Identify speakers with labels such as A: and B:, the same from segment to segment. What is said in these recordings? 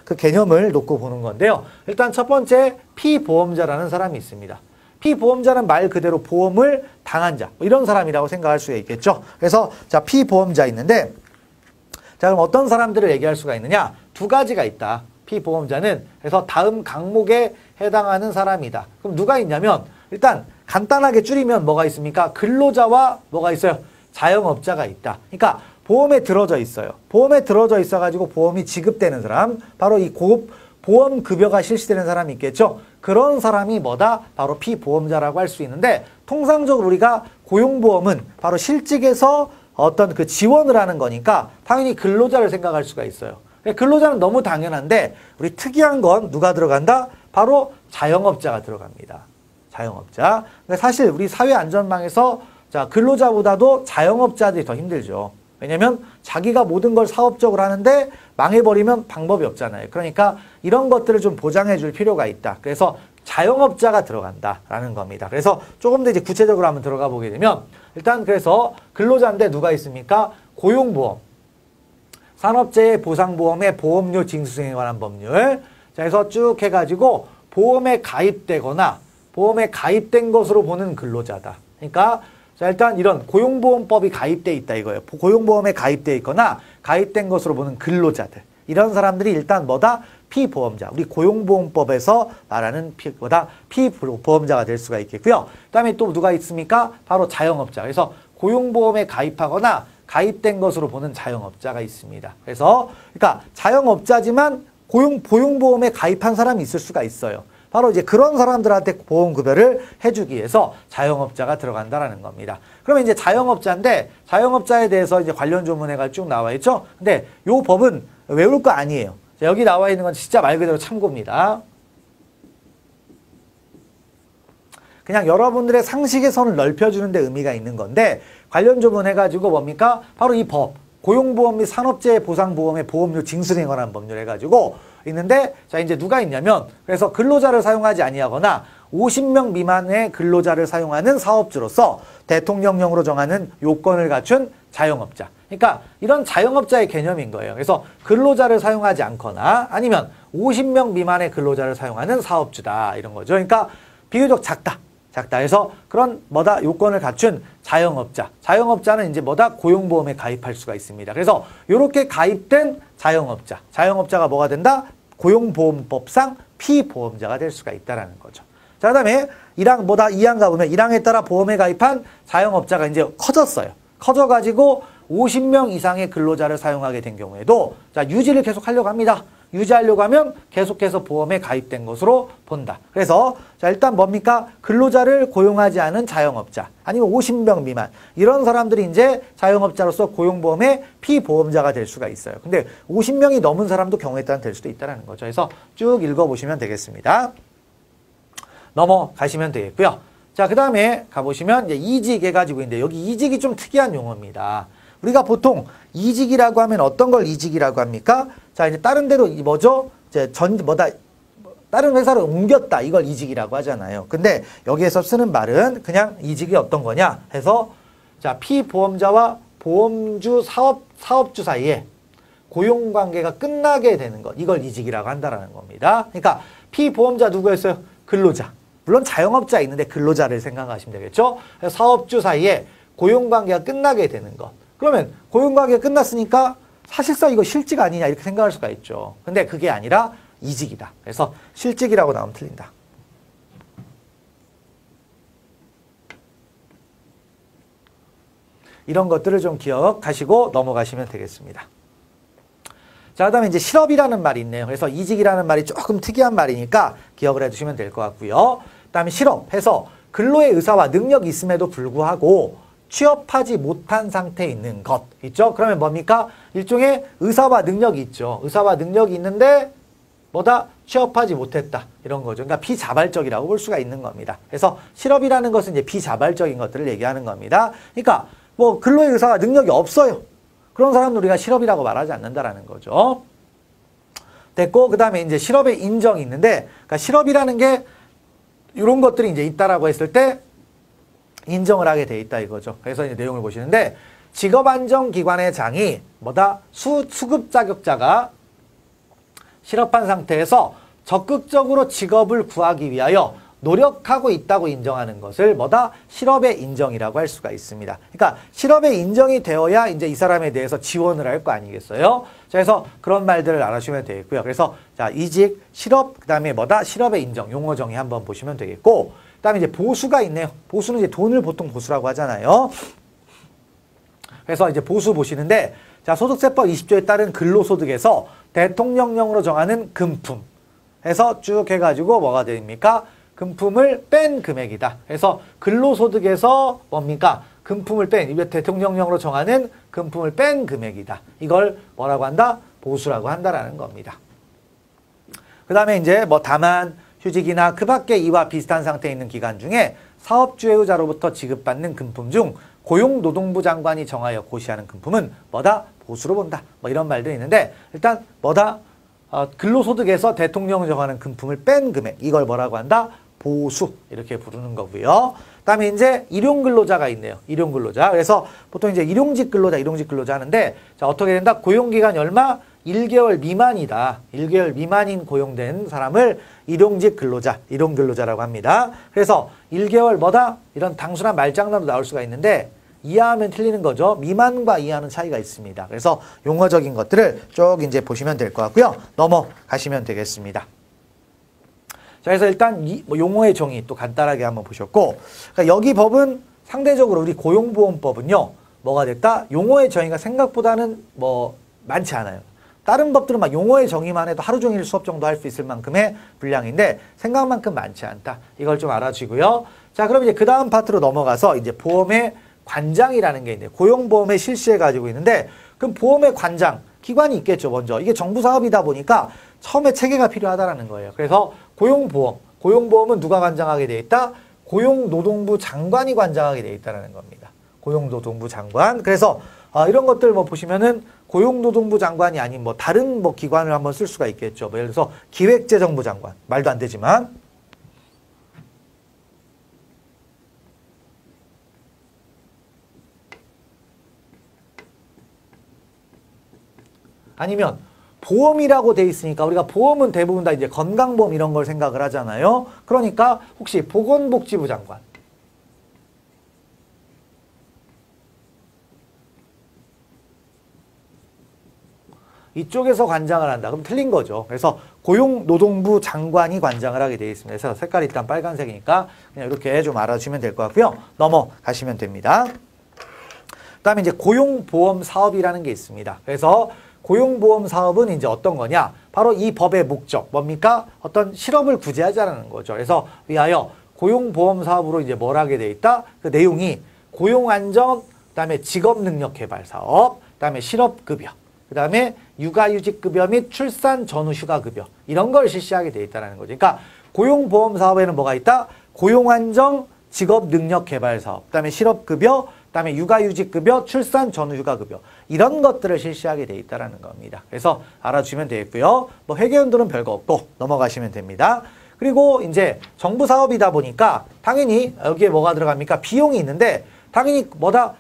A: 그 개념을 놓고 보는 건데요. 일단 첫 번째 피보험자라는 사람이 있습니다. 피보험자는 말 그대로 보험을 당한 자, 이런 사람이라고 생각할 수 있겠죠. 그래서 자, 피보험자 있는데, 자, 그럼 어떤 사람들을 얘기할 수가 있느냐? 두 가지가 있다. 피보험자는 그래서 다음 항목에 해당하는 사람이다. 그럼 누가 있냐면 일단 간단하게 줄이면 뭐가 있습니까? 근로자와 뭐가 있어요? 자영업자가 있다. 그러니까 보험에 들어져 있어요. 보험에 들어져 있어가지고 보험이 지급되는 사람, 바로 이 보험급여가 실시되는 사람이 있겠죠. 그런 사람이 뭐다? 바로 피보험자라고 할 수 있는데, 통상적으로 우리가 고용보험은 바로 실직에서 어떤 그 지원을 하는 거니까 당연히 근로자를 생각할 수가 있어요. 근로자는 너무 당연한데, 우리 특이한 건 누가 들어간다? 바로 자영업자가 들어갑니다. 자영업자. 사실 우리 사회안전망에서 자, 근로자보다도 자영업자들이 더 힘들죠. 왜냐면 자기가 모든 걸 사업적으로 하는데 망해버리면 방법이 없잖아요. 그러니까 이런 것들을 좀 보장해 줄 필요가 있다. 그래서 자영업자가 들어간다라는 겁니다. 그래서 조금 더 이제 구체적으로 한번 들어가 보게 되면, 일단 그래서 근로자인데 누가 있습니까? 고용보험, 산업재해 보상보험의 보험료 징수성에 관한 법률. 자, 그래서 쭉 해가지고 보험에 가입되거나 보험에 가입된 것으로 보는 근로자다. 그러니까 자, 일단 이런 고용보험법이 가입돼 있다 이거예요. 고용보험에 가입돼 있거나 가입된 것으로 보는 근로자들. 이런 사람들이 일단 뭐다? 피보험자. 우리 고용보험법에서 말하는 피보험자가 될 수가 있겠고요. 그 다음에 또 누가 있습니까? 바로 자영업자. 그래서 고용보험에 가입하거나 가입된 것으로 보는 자영업자가 있습니다. 그래서 그러니까 자영업자지만 고용보험에 가입한 사람이 있을 수가 있어요. 바로 이제 그런 사람들한테 보험급여를 해주기 위해서 자영업자가 들어간다라는 겁니다. 그러면 이제 자영업자인데, 자영업자에 대해서 이제 관련 조문회가 쭉 나와 있죠? 근데 요 법은 외울 거 아니에요. 자, 여기 나와 있는 건 진짜 말 그대로 참고입니다. 그냥 여러분들의 상식의 선을 넓혀주는 데 의미가 있는 건데, 관련 조문 해가지고 뭡니까? 바로 이 법, 고용보험 및 산업재해 보상보험의 보험료 징수에 관한 법률 해가지고 있는데, 자, 이제 누가 있냐면, 그래서 근로자를 사용하지 아니하거나 50명 미만의 근로자를 사용하는 사업주로서 대통령령으로 정하는 요건을 갖춘 자영업자. 그러니까 이런 자영업자의 개념인 거예요. 그래서 근로자를 사용하지 않거나 아니면 50명 미만의 근로자를 사용하는 사업주다. 이런 거죠. 그러니까 비교적 작다. 해서 그런 뭐다? 요건을 갖춘 자영업자. 자영업자는 이제 뭐다? 고용보험에 가입할 수가 있습니다. 그래서 이렇게 가입된 자영업자. 자영업자가 뭐가 된다? 고용보험법상 피보험자가 될 수가 있다라는 거죠. 자, 그다음에 2항 가보면 1항에 따라 보험에 가입한 자영업자가 이제 커졌어요. 커져가지고 50명 이상의 근로자를 사용하게 된 경우에도 자, 유지를 계속 하려고 합니다. 유지하려고 하면 계속해서 보험에 가입된 것으로 본다. 그래서 자, 일단 뭡니까? 근로자를 고용하지 않은 자영업자 아니면 50명 미만 이런 사람들이 이제 자영업자로서 고용보험의 피보험자가 될 수가 있어요. 근데 50명이 넘은 사람도 경우에 따라 될 수도 있다는 거죠. 그래서 쭉 읽어보시면 되겠습니다. 넘어가시면 되겠고요. 자, 그 다음에 가보시면 이제 이직 해가지고 있는데 여기 이직이 좀 특이한 용어입니다. 우리가 보통 이직이라고 하면 어떤 걸 이직이라고 합니까? 자, 이제 다른 데로 뭐죠? 이제 다른 회사로 옮겼다. 이걸 이직이라고 하잖아요. 근데 여기에서 쓰는 말은 그냥 이직이 어떤 거냐 해서 자, 피보험자와 보험주 사업주 사이에 고용관계가 끝나게 되는 것. 이걸 이직이라고 한다라는 겁니다. 그러니까 피보험자 누구였어요? 근로자. 물론 자영업자 있는데 근로자를 생각하시면 되겠죠? 사업주 사이에 고용관계가 끝나게 되는 것. 그러면 고용관계가 끝났으니까 사실상 이거 실직 아니냐 이렇게 생각할 수가 있죠. 근데 그게 아니라 이직이다. 그래서 실직이라고 나오면 틀린다. 이런 것들을 좀 기억하시고 넘어가시면 되겠습니다. 자, 그 다음에 이제 실업이라는 말이 있네요. 그래서 이직이라는 말이 조금 특이한 말이니까 기억을 해두시면 될 것 같고요. 그 다음에 실업해서 근로의 의사와 능력이 있음에도 불구하고 취업하지 못한 상태에 있는 것 있죠? 그러면 뭡니까? 일종의 의사와 능력이 있죠. 의사와 능력이 있는데 뭐다? 취업하지 못했다. 이런 거죠. 그러니까 비자발적이라고 볼 수가 있는 겁니다. 그래서 실업이라는 것은 이제 비자발적인 것들을 얘기하는 겁니다. 그러니까 뭐 근로의 의사와 능력이 없어요. 그런 사람들 우리가 실업이라고 말하지 않는다라는 거죠. 됐고, 그 다음에 이제 실업의 인정이 있는데, 그러니까 실업이라는 게 이런 것들이 이제 있다라고 했을 때 인정을 하게 돼 있다 이거죠. 그래서 이제 내용을 보시는데, 직업안정기관의 장이 뭐다? 수급 자격자가 실업한 상태에서 적극적으로 직업을 구하기 위하여 노력하고 있다고 인정하는 것을 뭐다? 실업의 인정이라고 할 수가 있습니다. 그러니까 실업의 인정이 되어야 이제 이 사람에 대해서 지원을 할 거 아니겠어요? 자, 그래서 그런 말들을 알아주시면 되겠고요. 그래서 자, 이직, 실업, 그다음에 뭐다? 실업의 인정, 용어 정의 한번 보시면 되겠고, 그다음에 이제 보수가 있네요. 보수는 이제 돈을 보통 보수라고 하잖아요. 그래서 이제 보수 보시는데, 자, 소득세법 20조에 따른 근로소득에서 대통령령으로 정하는 금품 해서 쭉 해가지고 뭐가 됩니까? 금품을 뺀 금액이다. 그래서 근로소득에서 뭡니까? 금품을 뺀, 대통령령으로 정하는 금품을 뺀 금액이다. 이걸 뭐라고 한다? 보수라고 한다라는 겁니다. 그 다음에 이제 뭐 다만, 휴직이나 그 밖에 이와 비슷한 상태에 있는 기간 중에 사업주의자로부터 지급받는 금품 중 고용노동부 장관이 정하여 고시하는 금품은 뭐다? 보수로 본다. 뭐 이런 말들이 있는데, 일단 뭐다? 근로소득에서 대통령이 정하는 금품을 뺀 금액, 이걸 뭐라고 한다? 보수, 이렇게 부르는 거고요. 그 다음에 이제 일용근로자가 있네요. 일용근로자. 그래서 보통 이제 일용직 근로자 하는데, 자, 어떻게 된다? 고용기간이 얼마? 1개월 미만이다. 1개월 미만인 고용된 사람을 일용직 근로자, 일용근로자라고 합니다. 그래서 1개월 뭐다? 이런 단순한 말장난도 나올 수가 있는데, 이하하면 틀리는 거죠. 미만과 이하는 차이가 있습니다. 그래서 용어적인 것들을 쭉 이제 보시면 될 것 같고요. 넘어가시면 되겠습니다. 자, 그래서 일단 뭐 용어의 정의 또 간단하게 한번 보셨고, 그러니까 여기 법은 상대적으로 우리 고용보험법은요, 뭐가 됐다? 용어의 정의가 생각보다는 뭐 많지 않아요. 다른 법들은 막 용어의 정의만 해도 하루 종일 수업 정도 할 수 있을 만큼의 분량인데 생각만큼 많지 않다. 이걸 좀 알아주고요. 자, 그럼 이제 그 다음 파트로 넘어가서 이제 보험의 관장이라는 게 있네요. 고용보험에 실시해 가지고 있는데, 그럼 보험의 관장, 기관이 있겠죠, 먼저. 이게 정부 사업이다 보니까 처음에 체계가 필요하다라는 거예요. 그래서 고용보험은 누가 관장하게 돼 있다? 고용노동부 장관이 관장하게 돼 있다는 겁니다. 고용노동부 장관. 그래서 이런 것들 뭐 보시면은 고용노동부 장관이 아닌 뭐 다른 뭐 기관을 한번 쓸 수가 있겠죠. 뭐 예를 들어서 기획재정부 장관. 말도 안 되지만. 아니면 보험이라고 돼 있으니까 우리가 보험은 대부분 다 이제 건강보험 이런 걸 생각을 하잖아요. 그러니까 혹시 보건복지부 장관. 이쪽에서 관장을 한다. 그럼 틀린 거죠. 그래서 고용노동부 장관이 관장을 하게 되어 있습니다. 그래서 색깔이 일단 빨간색이니까 그냥 이렇게 좀 알아주시면 될 것 같고요. 넘어가시면 됩니다. 그 다음에 이제 고용보험 사업이라는 게 있습니다. 그래서 고용보험 사업은 이제 어떤 거냐? 바로 이 법의 목적, 뭡니까? 어떤 실업을 구제하자는 거죠. 그래서 위하여 고용보험 사업으로 이제 뭘 하게 돼 있다? 그 내용이 고용안정, 그 다음에 직업능력개발 사업, 그 다음에 실업급여, 그 다음에 육아휴직급여 및 출산 전후 휴가급여, 이런 걸 실시하게 돼 있다는 거죠. 그러니까 고용보험 사업에는 뭐가 있다? 고용안정, 직업능력개발 사업, 그 다음에 실업급여, 그 다음에 육아휴직급여, 출산 전후 휴가급여, 이런 것들을 실시하게 돼 있다는 겁니다. 그래서 알아주시면 되겠고요. 뭐 회계연도는 별거 없고 넘어가시면 됩니다. 그리고 이제 정부 사업이다 보니까 당연히 여기에 뭐가 들어갑니까? 비용이 있는데 당연히 뭐다?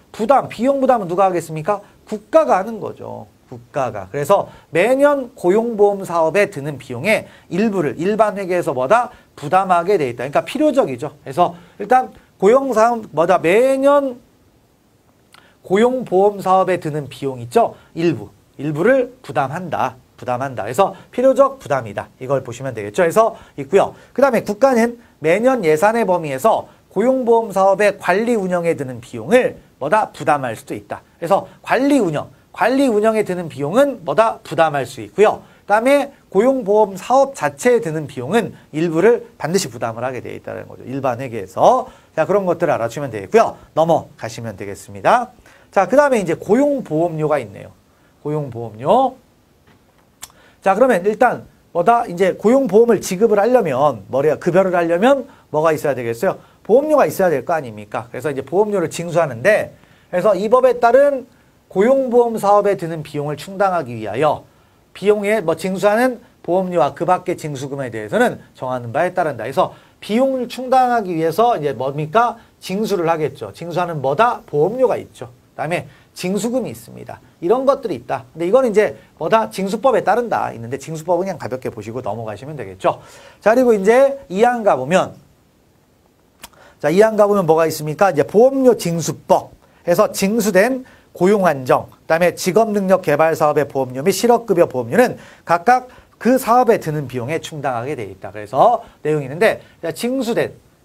A: 비용 부담은 누가 하겠습니까? 국가가 하는 거죠. 국가가. 그래서 매년 고용보험 사업에 드는 비용의 일부를 일반 회계에서 뭐다? 부담하게 돼 있다. 그러니까 필요적이죠. 그래서 일단 고용사업 뭐다? 매년 고용보험 사업에 드는 비용 있죠? 일부를 부담한다. 그래서 필요적 부담이다. 이걸 보시면 되겠죠. 그래서 있고요. 그 다음에 국가는 매년 예산의 범위에서 고용보험 사업의 관리 운영에 드는 비용을 뭐다? 부담할 수도 있다. 그래서 관리 운영에 드는 비용은 뭐다? 부담할 수 있고요. 그 다음에 고용보험 사업 자체에 드는 비용은 일부를 반드시 부담을 하게 되어 있다는 거죠. 일반 회계에서. 자, 그런 것들을 알아주면 되겠고요. 넘어가시면 되겠습니다. 자, 그 다음에 이제 고용보험료가 있네요. 고용보험료. 자, 그러면 일단 뭐다? 이제 고용보험을 지급을 하려면, 급여를 하려면 뭐가 있어야 되겠어요? 보험료가 있어야 될 거 아닙니까? 그래서 이제 보험료를 징수하는데, 그래서 이 법에 따른 고용보험 사업에 드는 비용을 충당하기 위하여 비용에 징수하는 보험료와 그 밖의 징수금에 대해서는 정하는 바에 따른다. 그래서 비용을 충당하기 위해서 이제 뭡니까? 징수를 하겠죠. 징수하는 뭐다? 보험료가 있죠. 그 다음에 징수금이 있습니다. 이런 것들이 있다. 근데 이건 이제 뭐다? 징수법에 따른다. 있는데 징수법은 그냥 가볍게 보시고 넘어가시면 되겠죠. 자, 그리고 이제 2항 가보면, 자, 2항 가보면 뭐가 있습니까? 이제 보험료 징수법 해서 징수된 고용안정, 그다음에 직업능력개발사업의 보험료 및 실업급여 보험료는 각각 그 사업에 드는 비용에 충당하게 돼 있다. 그래서 내용이 있는데,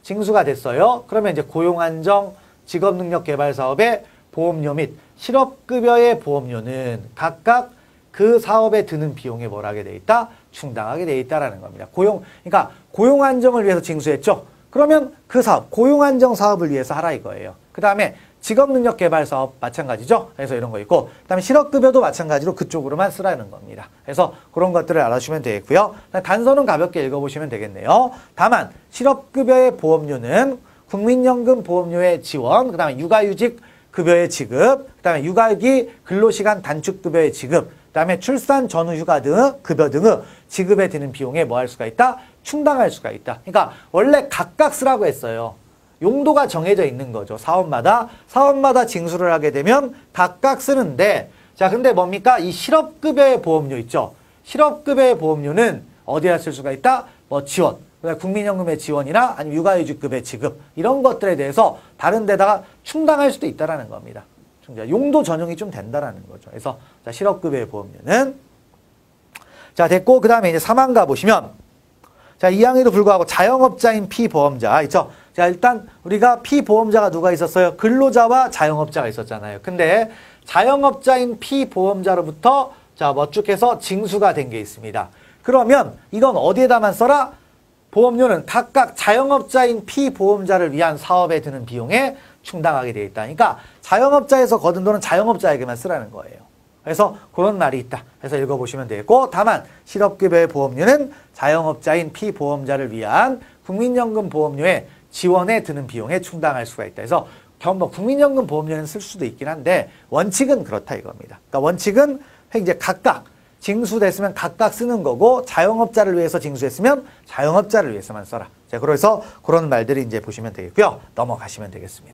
A: 징수가 됐어요. 그러면 이제 고용안정, 직업능력개발사업의 보험료 및 실업급여의 보험료는 각각 그 사업에 드는 비용에 뭘 하게 돼 있다? 충당하게 돼 있다라는 겁니다. 그러니까 고용안정을 위해서 징수했죠. 그러면 그 사업, 고용안정 사업을 위해서 하라 이거예요. 그 다음에 직업능력개발사업 마찬가지죠. 그래서 이런 거 있고, 그 다음에 실업급여도 마찬가지로 그쪽으로만 쓰라는 겁니다. 그래서 그런 것들을 알아주시면 되겠고요. 단서는 가볍게 읽어보시면 되겠네요. 다만 실업급여의 보험료는 국민연금 보험료의 지원, 그 다음에 육아휴직 급여의 지급, 그 다음에 육아기 근로시간 단축급여의 지급, 그 다음에 출산 전후 휴가 등 급여 등의 지급에 드는 비용에 뭐 할 수가 있다? 충당할 수가 있다. 그러니까 원래 각각 쓰라고 했어요. 용도가 정해져 있는 거죠. 사업마다 징수를 하게 되면 각각 쓰는데, 자, 근데 뭡니까? 이 실업급여의 보험료 있죠. 실업급여의 보험료는 어디에 쓸 수가 있다? 뭐 지원, 국민연금의 지원이나 아니면 육아휴직급의 지급, 이런 것들에 대해서 다른 데다가 충당할 수도 있다라는 겁니다. 용도 전용이 좀 된다라는 거죠. 그래서 자, 실업급여의 보험료는, 자, 됐고, 그 다음에 이제 3항 가보시면, 자, 2항에도 불구하고 자영업자인 피보험자 있죠. 자, 일단 우리가 피보험자가 누가 있었어요? 근로자와 자영업자가 있었잖아요. 근데 자영업자인 피보험자로부터 자, 쭉 해서 징수가 된 게 있습니다. 그러면 이건 어디에다만 써라? 보험료는 각각 자영업자인 피보험자를 위한 사업에 드는 비용에 충당하게 되어 있다. 그러니까 자영업자에서 거둔 돈은 자영업자에게만 쓰라는 거예요. 그래서 그런 말이 있다. 해서 읽어보시면 되겠고, 다만 실업급여의 보험료는 자영업자인 피보험자를 위한 국민연금 보험료의 지원에 드는 비용에 충당할 수가 있다. 그래서 뭐 국민연금 보험료는 쓸 수도 있긴 한데 원칙은 그렇다 이겁니다. 그러니까 원칙은 이제 각각 징수됐으면 각각 쓰는 거고, 자영업자를 위해서 징수했으면 자영업자를 위해서만 써라. 자, 그래서 그런 말들이 이제 보시면 되겠고요. 넘어가시면 되겠습니다.